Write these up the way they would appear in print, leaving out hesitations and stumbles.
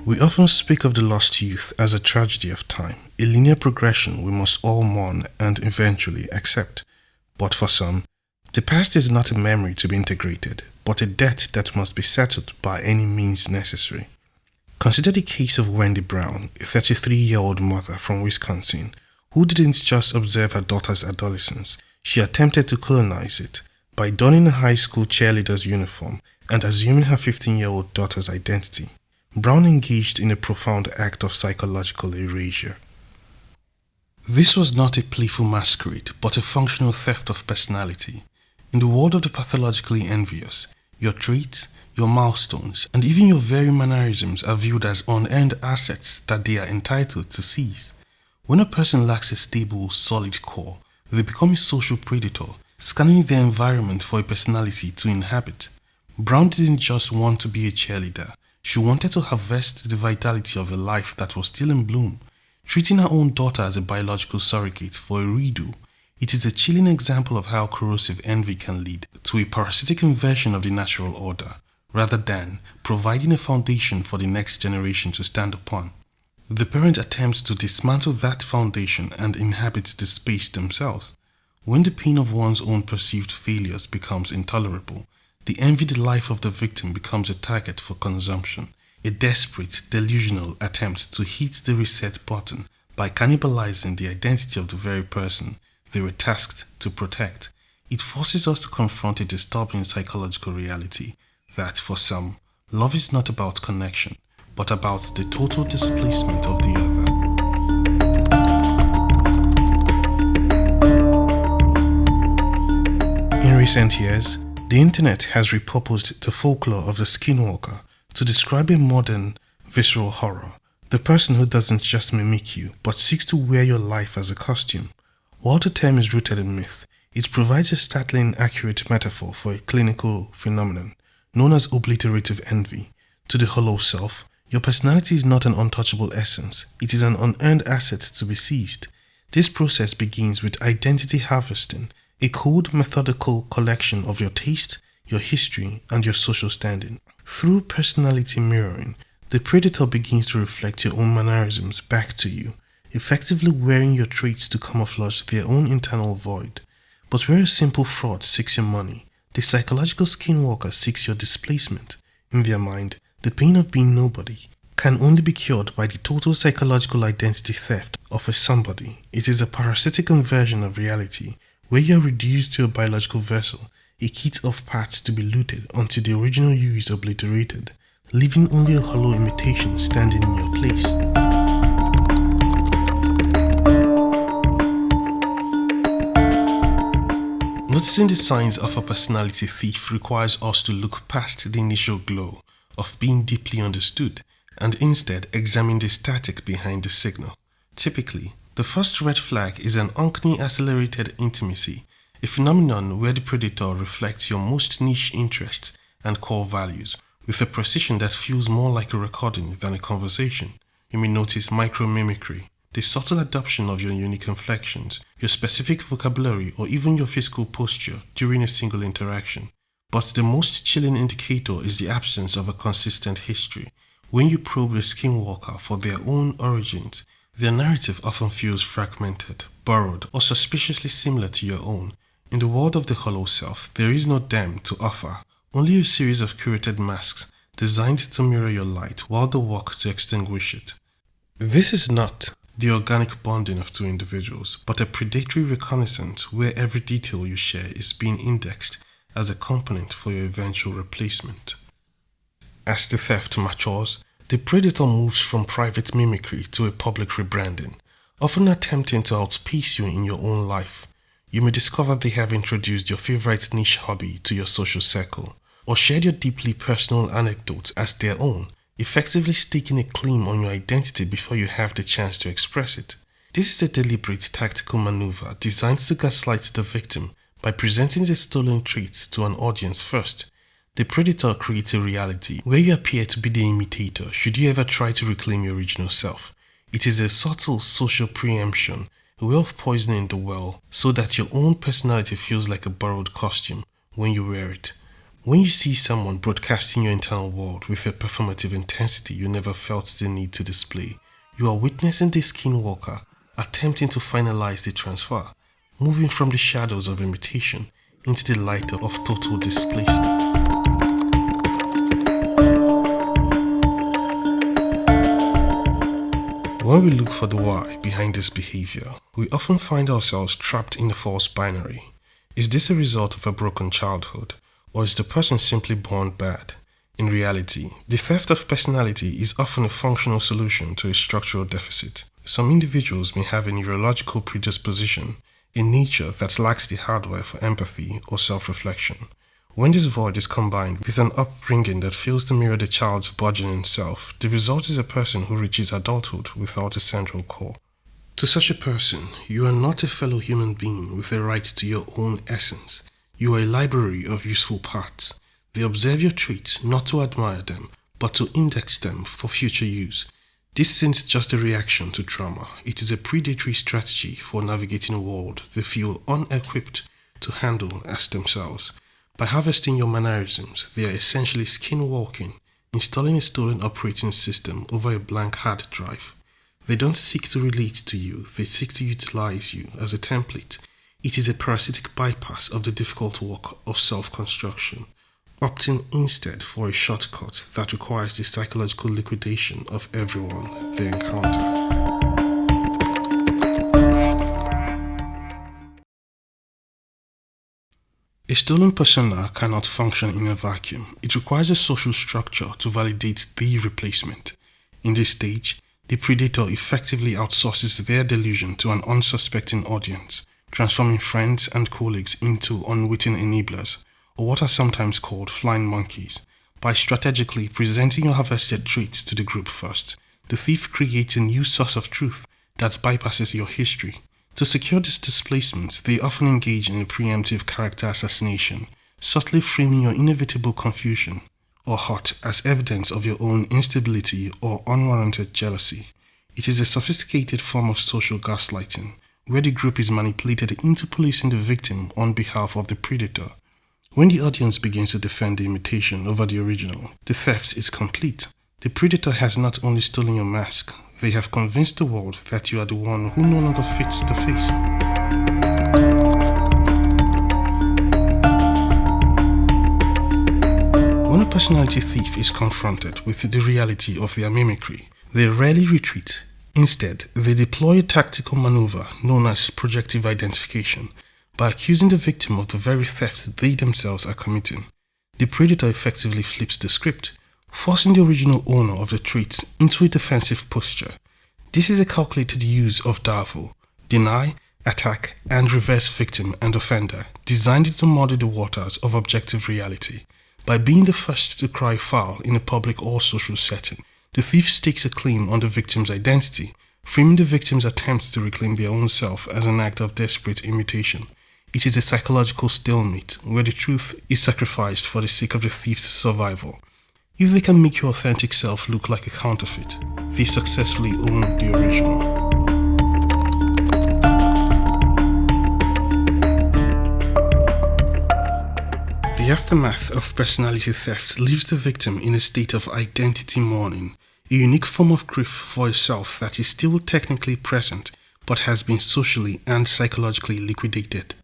We often speak of the lost youth as a tragedy of time, a linear progression we must all mourn and eventually accept. But for some, the past is not a memory to be integrated, but a debt that must be settled by any means necessary. Consider the case of Wendy Brown, a 33-year-old mother from Wisconsin, who didn't just observe her daughter's adolescence, she attempted to colonize it by donning a high school cheerleader's uniform and assuming her 15-year-old daughter's identity. Brown engaged in a profound act of psychological erasure. This was not a playful masquerade, but a functional theft of personality. In the world of the pathologically envious, your traits, your milestones, and even your very mannerisms are viewed as unearned assets that they are entitled to seize. When a person lacks a stable, solid core, they become a social predator, scanning their environment for a personality to inhabit. Brown didn't just want to be a cheerleader. She wanted to harvest the vitality of a life that was still in bloom. Treating her own daughter as a biological surrogate for a redo, it is a chilling example of how corrosive envy can lead to a parasitic inversion of the natural order, rather than providing a foundation for the next generation to stand upon. The parent attempts to dismantle that foundation and inhabit the space themselves. When the pain of one's own perceived failures becomes intolerable, the envied life of the victim becomes a target for consumption, a desperate, delusional attempt to hit the reset button by cannibalizing the identity of the very person they were tasked to protect. It forces us to confront a disturbing psychological reality that, for some, love is not about connection, but about the total displacement of the other. In recent years, the internet has repurposed the folklore of the skinwalker to describe a modern, visceral horror, the person who doesn't just mimic you, but seeks to wear your life as a costume. While the term is rooted in myth, it provides a startling accurate metaphor for a clinical phenomenon known as obliterative envy. To the hollow self, your personality is not an untouchable essence, it is an unearned asset to be seized. This process begins with identity harvesting, a cold, methodical collection of your taste, your history, and your social standing. Through personality mirroring, the predator begins to reflect your own mannerisms back to you, effectively wearing your traits to camouflage their own internal void. But where a simple fraud seeks your money, the psychological skinwalker seeks your displacement. In their mind, the pain of being nobody can only be cured by the total psychological identity theft of a somebody. It is a parasitic inversion of reality, where you are reduced to a biological vessel, a kit of parts to be looted until the original you is obliterated, leaving only a hollow imitation standing in your place. Noticing the signs of a personality thief requires us to look past the initial glow of being deeply understood and instead examine the static behind the signal. Typically, the first red flag is an uncanny accelerated intimacy, a phenomenon where the predator reflects your most niche interests and core values with a precision that feels more like a recording than a conversation. You may notice micro-mimicry, the subtle adoption of your unique inflections, your specific vocabulary, or even your physical posture during a single interaction. But the most chilling indicator is the absence of a consistent history. When you probe the skinwalker for their own origins, their narrative often feels fragmented, borrowed, or suspiciously similar to your own. In the world of the hollow self, there is no them to offer, only a series of curated masks designed to mirror your light while they work to extinguish it. This is not the organic bonding of two individuals, but a predatory reconnaissance where every detail you share is being indexed as a component for your eventual replacement. As the theft matures, the predator moves from private mimicry to a public rebranding, often attempting to outpace you in your own life. You may discover they have introduced your favorite niche hobby to your social circle, or shared your deeply personal anecdotes as their own, effectively staking a claim on your identity before you have the chance to express it. This is a deliberate tactical maneuver designed to gaslight the victim by presenting the stolen traits to an audience first. The predator creates a reality where you appear to be the imitator should you ever try to reclaim your original self. It is a subtle social preemption, a way of poisoning the well so that your own personality feels like a borrowed costume when you wear it. When you see someone broadcasting your internal world with a performative intensity you never felt the need to display, you are witnessing the skinwalker attempting to finalize the transfer, moving from the shadows of imitation into the light of total displacement. When we look for the why behind this behavior, we often find ourselves trapped in a false binary. Is this a result of a broken childhood, or is the person simply born bad? In reality, the theft of personality is often a functional solution to a structural deficit. Some individuals may have a neurological predisposition, a nature that lacks the hardware for empathy or self-reflection. When this void is combined with an upbringing that fails to mirror the child's burgeoning self, the result is a person who reaches adulthood without a central core. To such a person, you are not a fellow human being with a right to your own essence. You are a library of useful parts. They observe your traits not to admire them, but to index them for future use. This isn't just a reaction to trauma, it is a predatory strategy for navigating a world they feel unequipped to handle as themselves. By harvesting your mannerisms, they are essentially skinwalking, installing a stolen operating system over a blank hard drive. They don't seek to relate to you, they seek to utilize you as a template. It is a parasitic bypass of the difficult work of self-construction, opting instead for a shortcut that requires the psychological liquidation of everyone they encounter. A stolen persona cannot function in a vacuum. It requires a social structure to validate the replacement. In this stage, the predator effectively outsources their delusion to an unsuspecting audience, transforming friends and colleagues into unwitting enablers, or what are sometimes called flying monkeys. By strategically presenting your harvested traits to the group first, the thief creates a new source of truth that bypasses your history. To secure this displacement, they often engage in a preemptive character assassination, subtly framing your inevitable confusion or hurt as evidence of your own instability or unwarranted jealousy. It is a sophisticated form of social gaslighting, where the group is manipulated into policing the victim on behalf of the predator. When the audience begins to defend the imitation over the original, the theft is complete. The predator has not only stolen your mask, they have convinced the world that you are the one who no longer fits the face. When a personality thief is confronted with the reality of their mimicry, they rarely retreat. Instead, they deploy a tactical maneuver known as projective identification. By accusing the victim of the very theft they themselves are committing, the predator effectively flips the script, forcing the original owner of the traits into a defensive posture. This is a calculated use of DARVO, deny, attack, and reverse victim and offender, designed to muddy the waters of objective reality. By being the first to cry foul in a public or social setting, the thief stakes a claim on the victim's identity, framing the victim's attempts to reclaim their own self as an act of desperate imitation. It is a psychological stalemate where the truth is sacrificed for the sake of the thief's survival. If they can make your authentic self look like a counterfeit, they successfully own the original. The aftermath of personality theft leaves the victim in a state of identity mourning, a unique form of grief for a self that is still technically present but has been socially and psychologically liquidated.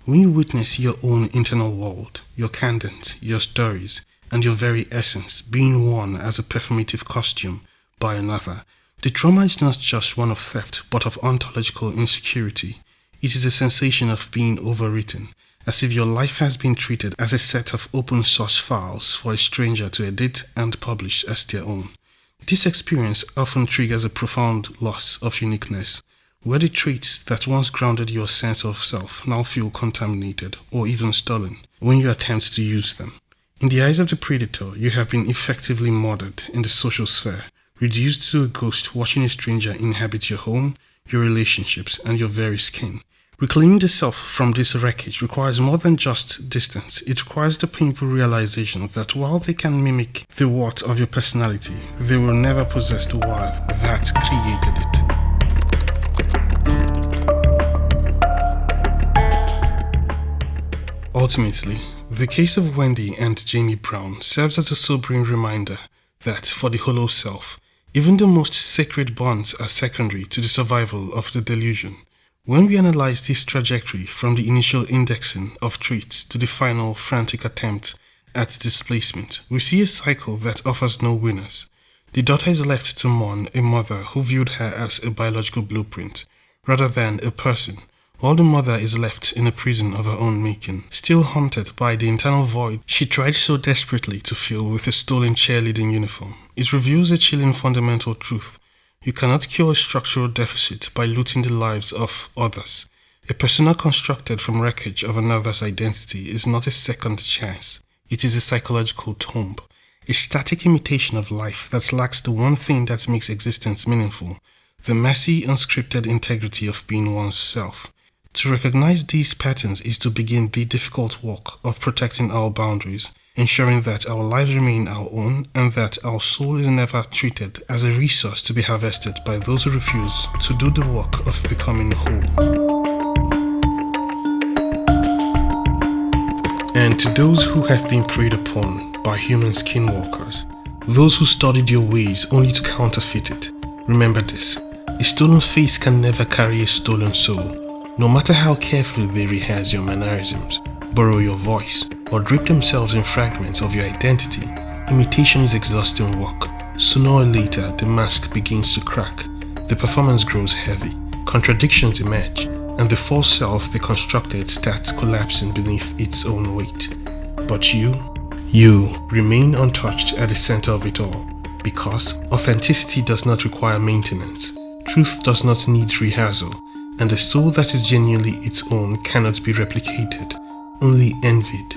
When you witness your own internal world, your cadence, your stories, and your very essence being worn as a performative costume by another, the trauma is not just one of theft but of ontological insecurity. It is a sensation of being overwritten, as if your life has been treated as a set of open source files for a stranger to edit and publish as their own. This experience often triggers a profound loss of uniqueness, where the traits that once grounded your sense of self now feel contaminated or even stolen when you attempt to use them. In the eyes of the predator, you have been effectively murdered in the social sphere, reduced to a ghost watching a stranger inhabit your home, your relationships, and your very skin. Reclaiming the self from this wreckage requires more than just distance. It requires the painful realization that while they can mimic the worth of your personality, they will never possess the worth that created it. Ultimately, The case of Wendy and Jamie Brown serves as a sobering reminder that for the hollow self, even the most sacred bonds are secondary to the survival of the delusion. When we analyze this trajectory from the initial indexing of traits to the final frantic attempt at displacement, we see a cycle that offers no winners. The daughter is left to mourn a mother who viewed her as a biological blueprint rather than a person, while the mother is left in a prison of her own making, still haunted by the internal void she tried so desperately to fill with a stolen cheerleading uniform. It reveals a chilling fundamental truth. You cannot cure a structural deficit by looting the lives of others. A persona constructed from wreckage of another's identity is not a second chance. It is a psychological tomb, a static imitation of life that lacks the one thing that makes existence meaningful, the messy, unscripted integrity of being one's self. To recognize these patterns is to begin the difficult work of protecting our boundaries, ensuring that our lives remain our own and that our soul is never treated as a resource to be harvested by those who refuse to do the work of becoming whole. And to those who have been preyed upon by human skinwalkers, those who studied your ways only to counterfeit it, remember this: a stolen face can never carry a stolen soul. No matter how carefully they rehearse your mannerisms, borrow your voice, or drape themselves in fragments of your identity, imitation is exhausting work. Sooner or later, the mask begins to crack, the performance grows heavy, contradictions emerge, and the false self they constructed starts collapsing beneath its own weight. But you remain untouched at the center of it all, because authenticity does not require maintenance, truth does not need rehearsal, and a soul that is genuinely its own cannot be replicated, only envied.